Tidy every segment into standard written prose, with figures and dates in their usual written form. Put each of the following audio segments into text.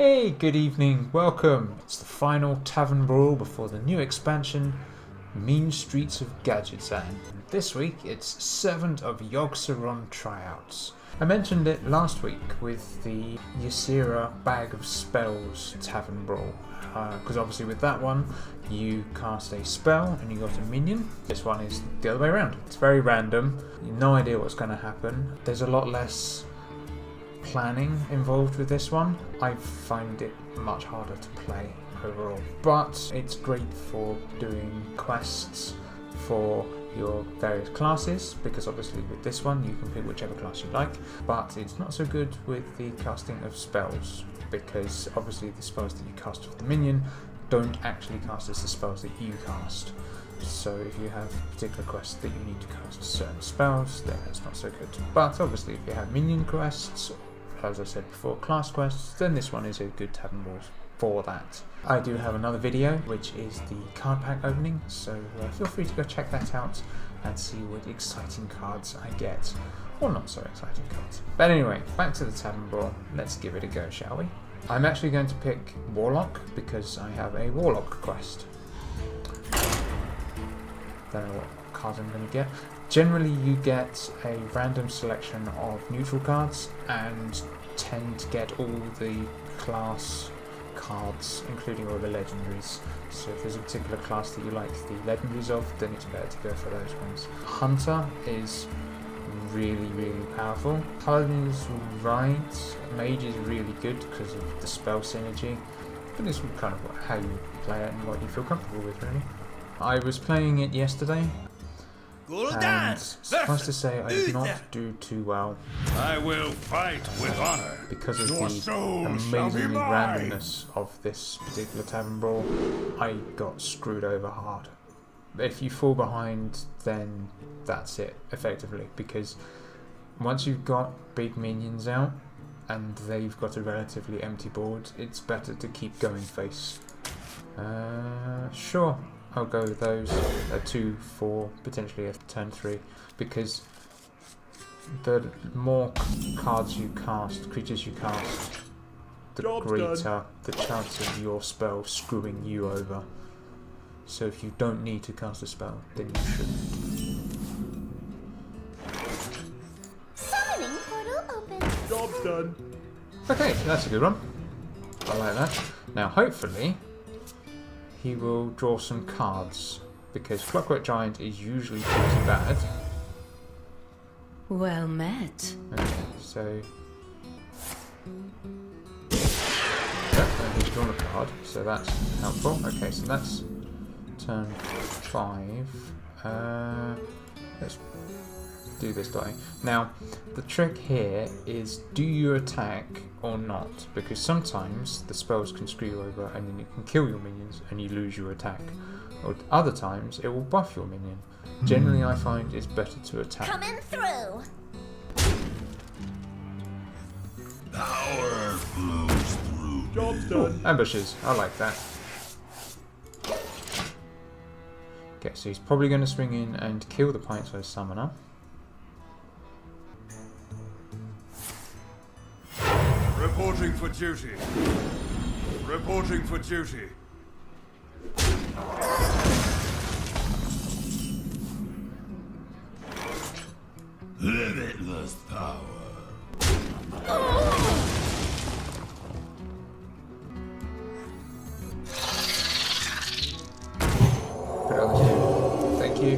Hey, good evening, welcome. It's the final Tavern Brawl before the new expansion, Mean Streets of Yogg Saron. This week it's Servant of Yogg Saron Tryouts. I mentioned it last week with the Ysera Bag of Spells Tavern Brawl. Because obviously with that one, you cast a spell and you got a minion. This one is the other way around. It's very random. You have no idea what's going to happen. There's a lot less planning involved with this one. I find it much harder to play overall, but it's great for doing quests for your various classes, because obviously with this one you can pick whichever class you like, but it's not so good with the casting of spells, because obviously the spells that you cast with the minion don't actually cast as the spells that you cast. So if you have particular quests that you need to cast certain spells, then it's not so good. But obviously if you have minion quests, as I said before, class quests, then this one is a good Tavern Brawl for that. I do have another video which is the card pack opening, so feel free to go check that out and see what exciting cards I get, or not so exciting cards. But anyway, back to the Tavern Brawl, let's give it a go, shall we? I'm actually going to pick Warlock because I have a Warlock quest. Don't know what cards I'm going to get. Generally you get a random selection of neutral cards and tend to get all the class cards, including all the legendaries. So if there's a particular class that you like the legendaries of, then it's better to go for those ones. Hunter is really powerful. Paladin is right. Mage is really good because of the spell synergy, but it's kind of how you play it and what you feel comfortable with, really. I was playing it yesterday, and suffice to say I did not do too well. I will fight with honor because of the amazing randomness of this particular Tavern Brawl. I got screwed over hard. If you fall behind, then that's it, effectively, because once you've got big minions out and they've got a relatively empty board, it's better to keep going face. Sure, I'll go with those, a 2 for potentially a turn 3, because the more cards you cast, creatures you cast, the greater the chance of your spell screwing you over. So if you don't need to cast a spell, then you shouldn't. Summoning portal open. Job's done. Okay, that's a good one. I like that. Now hopefully he will draw some cards, because Clockwork Giant is usually pretty bad. Well met. Okay, so he's drawn a card, so that's helpful. Okay, so that's turn 5. Let's do this die. Now, the trick here is, do you attack or not? Because sometimes the spells can screw you over and then it can kill your minions and you lose your attack. Or other times it will buff your minion. Generally I find it's better to attack. Coming through. Power flows through. Job's done. Ambushes, I like that. Okay, so he's probably going to swing in and kill the pint-sized summoner. Reporting for duty. Reporting for duty. Limitless power. Put it on the table. Thank you.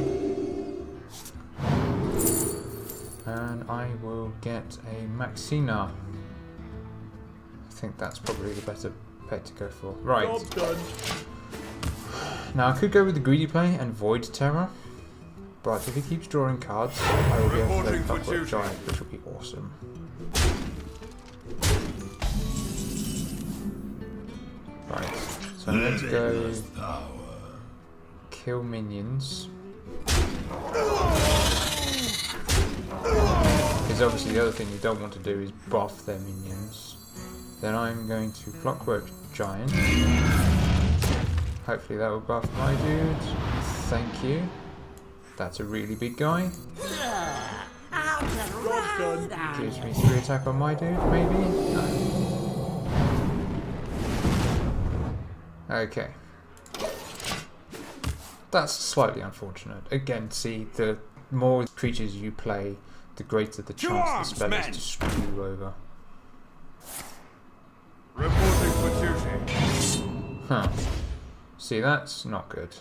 And I will get a Maxina. I think that's probably the better pet to go for. Right. Job's done. Now I could go with the greedy play and Void Terror, but if he keeps drawing cards, I will be able to play Clockwork Giant, which will be awesome. Right, so I'm going to go kill minions. Because obviously the other thing you don't want to do is buff their minions. Then I'm going to Clockwork Giant. Hopefully that will buff my dude. Thank you. That's a really big guy. Gives me 3 attack on my dude, maybe? No. Okay. That's slightly unfortunate. Again, see, the more creatures you play, the greater the chance the spell is to screw you over. Reporting for duty. Huh. See, that's not good.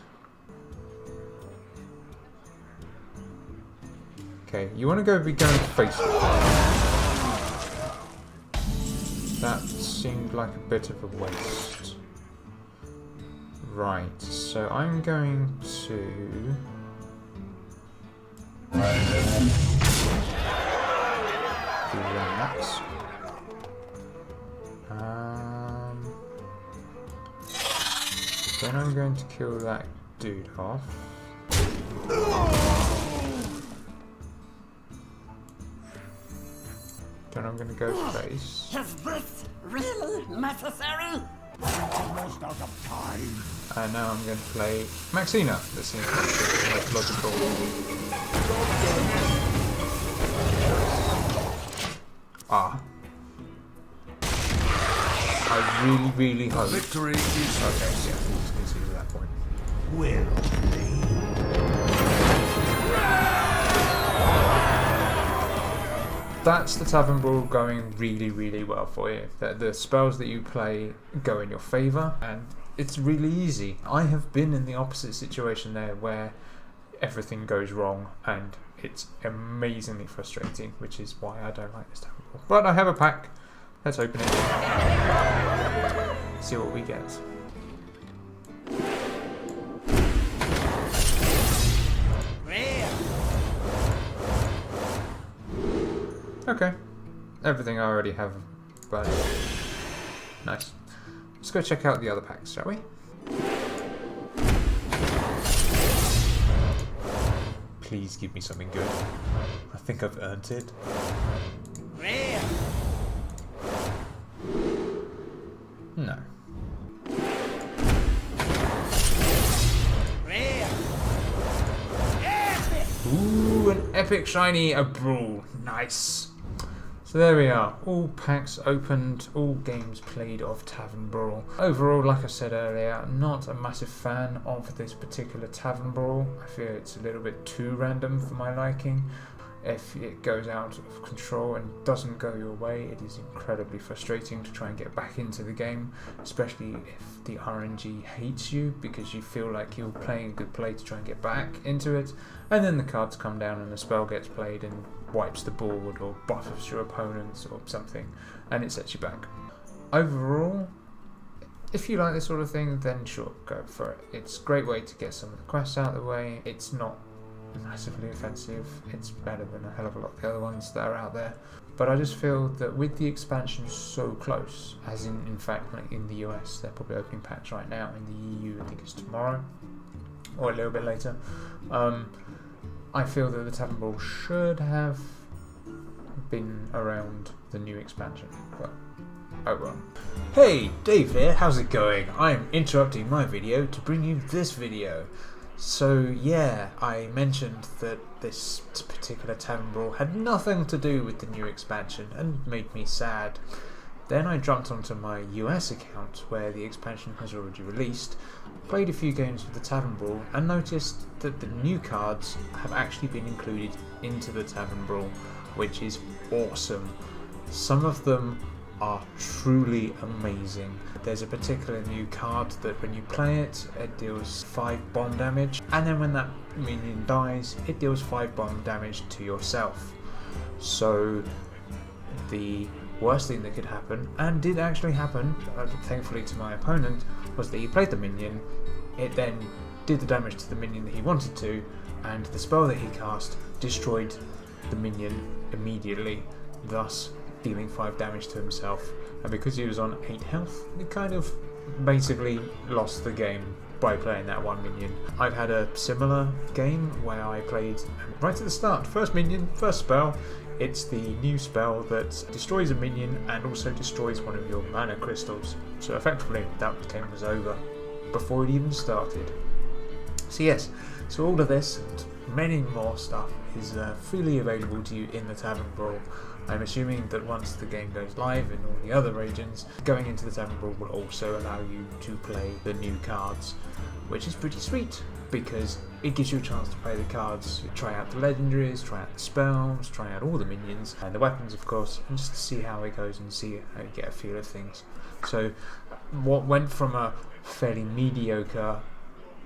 Okay, you want to be going face with that. That seemed like a bit of a waste. Right, so I'm going to... do that. Then I'm going to kill that dude off. Then I'm going to go face. Is this really necessary? Almost out of time. And now I'm going to play Maxina. That seems to be the most logical. Ah. I really hope. Victory is Okay, yeah, we can see that point. Will That's the Tavern Brawl going really well for you. The spells that you play go in your favour, and it's really easy. I have been in the opposite situation there where everything goes wrong and it's amazingly frustrating, which is why I don't like this Tavern Brawl. But I have a pack. Let's open it. See what we get. Okay. Everything I already have, but nice. Let's go check out the other packs, shall we? Please give me something good. I think I've earned it. No. Ooh, an epic shiny, a brawl. Nice. So there we are. All packs opened, all games played of Tavern Brawl. Overall, like I said earlier, not a massive fan of this particular Tavern Brawl. I feel it's a little bit too random for my liking. If it goes out of control and doesn't go your way, it is incredibly frustrating to try and get back into the game, especially if the RNG hates you because you feel like you're playing a good play to try and get back into it, and then the cards come down and the spell gets played and wipes the board or buffs your opponents or something, and it sets you back. Overall, if you like this sort of thing, then sure, go for it. It's a great way to get some of the quests out of the way. It's not massively offensive. It's better than a hell of a lot of the other ones that are out there. But I just feel that with the expansion so close, as in fact like in the US, they're probably opening packs right now. In the EU, I think it's tomorrow or a little bit later. I feel that the Tavern Brawl should have been around the new expansion, but oh well. Hey, Dave here, how's it going? I'm interrupting my video to bring you this video. So yeah, I mentioned that this particular Tavern Brawl had nothing to do with the new expansion and made me sad. Then I jumped onto my US account where the expansion has already released, played a few games with the Tavern Brawl and noticed that the new cards have actually been included into the Tavern Brawl, which is awesome. Some of them are truly amazing. There's a particular new card that when you play it, it deals 5 bomb damage, and then when that minion dies, it deals 5 bomb damage to yourself. So the worst thing that could happen, and did actually happen, thankfully to my opponent, was that he played the minion, it then did the damage to the minion that he wanted to, and the spell that he cast destroyed the minion immediately, thus dealing 5 damage to himself. And because he was on 8 health, he kind of basically lost the game by playing that one minion. I've had a similar game where I played right at the start, first minion, first spell. It's the new spell that destroys a minion and also destroys one of your mana crystals. So effectively that game was over before it even started. So yes, so all of this and many more stuff is freely available to you in the Tavern Brawl. I'm assuming that once the game goes live in all the other regions, going into the Tavern Brawl will also allow you to play the new cards, which is pretty sweet because it gives you a chance to play the cards, try out the legendaries, try out the spells, try out all the minions and the weapons of course, and just to see how it goes and see how you get a feel of things. So what went from a fairly mediocre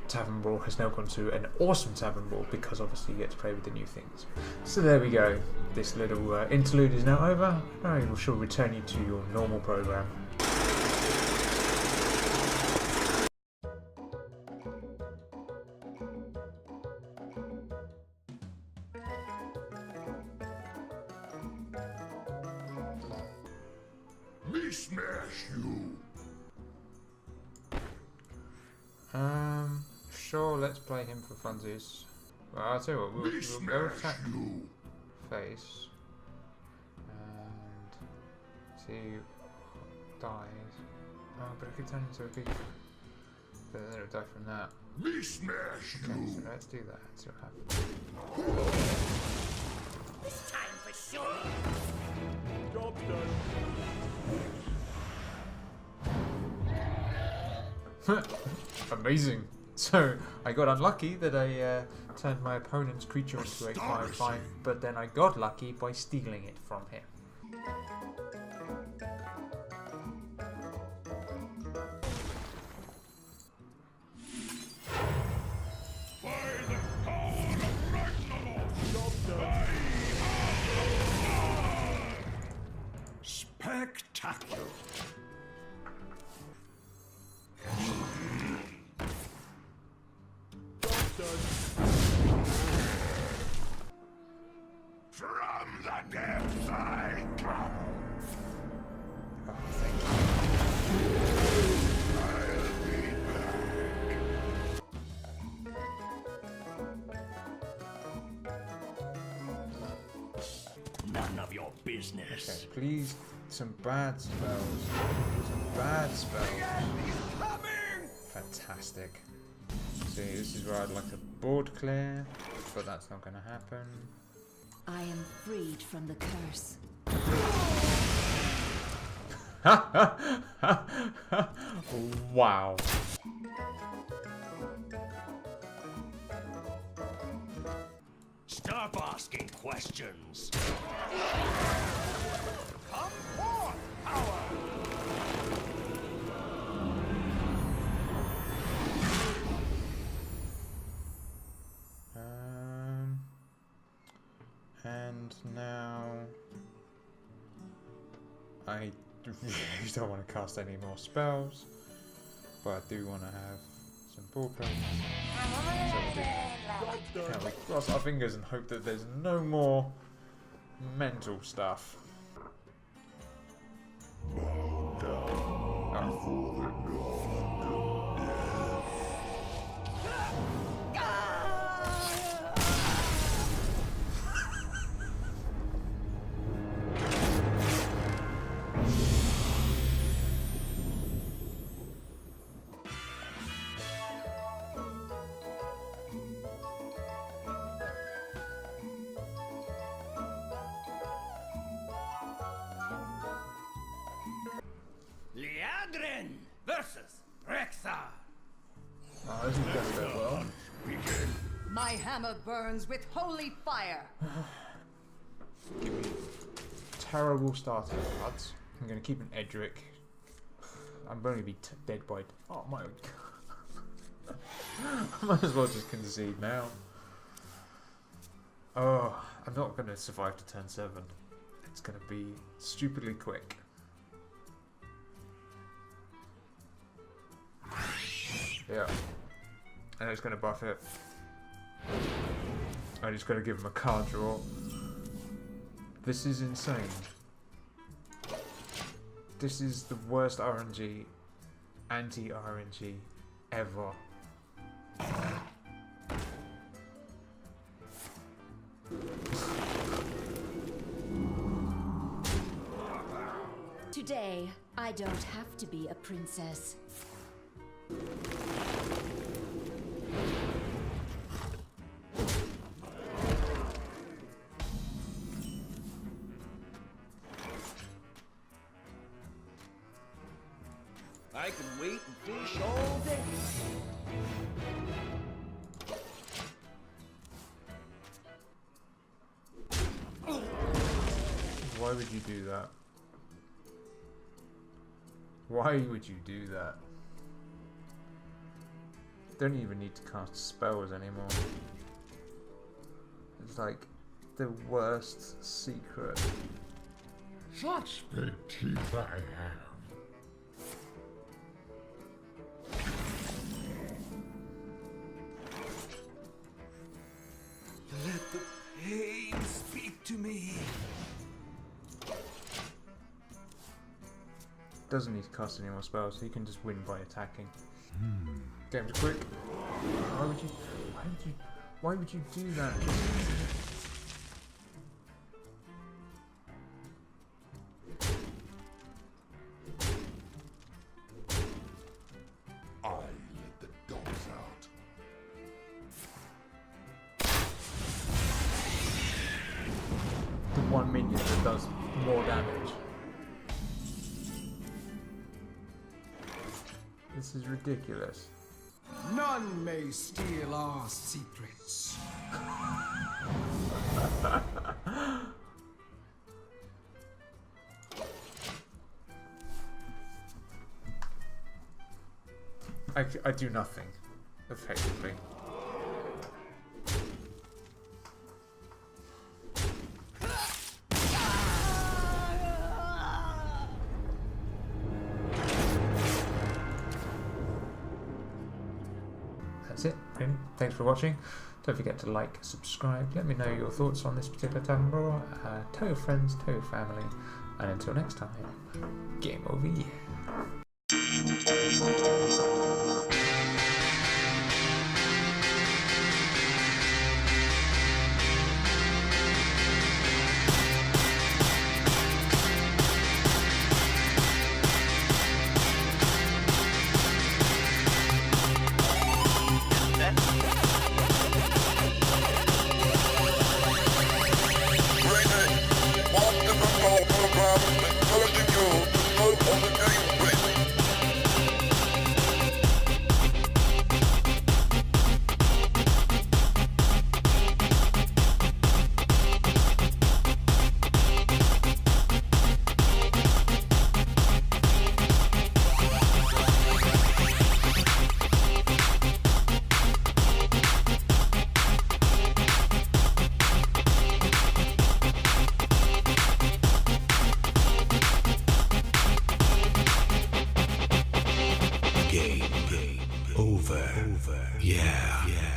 Tavern Brawl has now gone to an awesome Tavern Brawl because obviously you get to play with the new things. So there we go. This little interlude is now over. I shall return you to your normal program. Me smash you. Sure, let's play him for funsies. Well, I'll tell you what, we'll go attack face and see who dies. Oh, but I could turn into a big. But then it'll die from that. Me smash Okay, you. so let's do that. See what happens. It's time for shooting. Job's done. Amazing. So I got unlucky that I turned my opponent's creature into a 5/5, but then I got lucky by stealing it from him. Spectacular. From the depths I come. Oh, thank you. I'll be back. None of your business. Okay, please, some bad spells. Some bad spells. Fantastic. See, this is where I'd like to board clear, but that's not going to happen. I am freed from the curse. Wow. Stop asking questions. Come forth, power. And now I really don't want to cast any more spells, but I do want to have some ball play. So can we cross our fingers and hope that there's no more mental stuff? Liadrin versus Rexar. Oh, this is going to go well. My hammer burns with holy fire. Give me terrible starting cards. I'm going to keep an Edric. I'm going to be dead by. Oh my god. I might as well just concede now. Oh, I'm not going to survive to turn 7. It's going to be stupidly quick. Yeah. And it's going to buff it. I'm just going to give him a card draw. This is insane. This is the worst RNG, anti-RNG ever. Today, I don't have to be a princess. I can wait and fish all day. Why would you do that? Why would you do that? Don't even need to cast spells anymore. It's like the worst secret. Such big teeth I have. Let the pain speak to me. Doesn't need to cast any more spells, so he can just win by attacking. Game's quick. Why would you do that? I let the dogs out. The one minion that does more damage. This is ridiculous. None may steal our secrets. I do nothing, effectively. That's it, really. Thanks for watching. Don't forget to like, subscribe, let me know your thoughts on this particular Tavern Brawl. Tell your friends, tell your family, and until next time, game over, yeah. Game over. Yeah.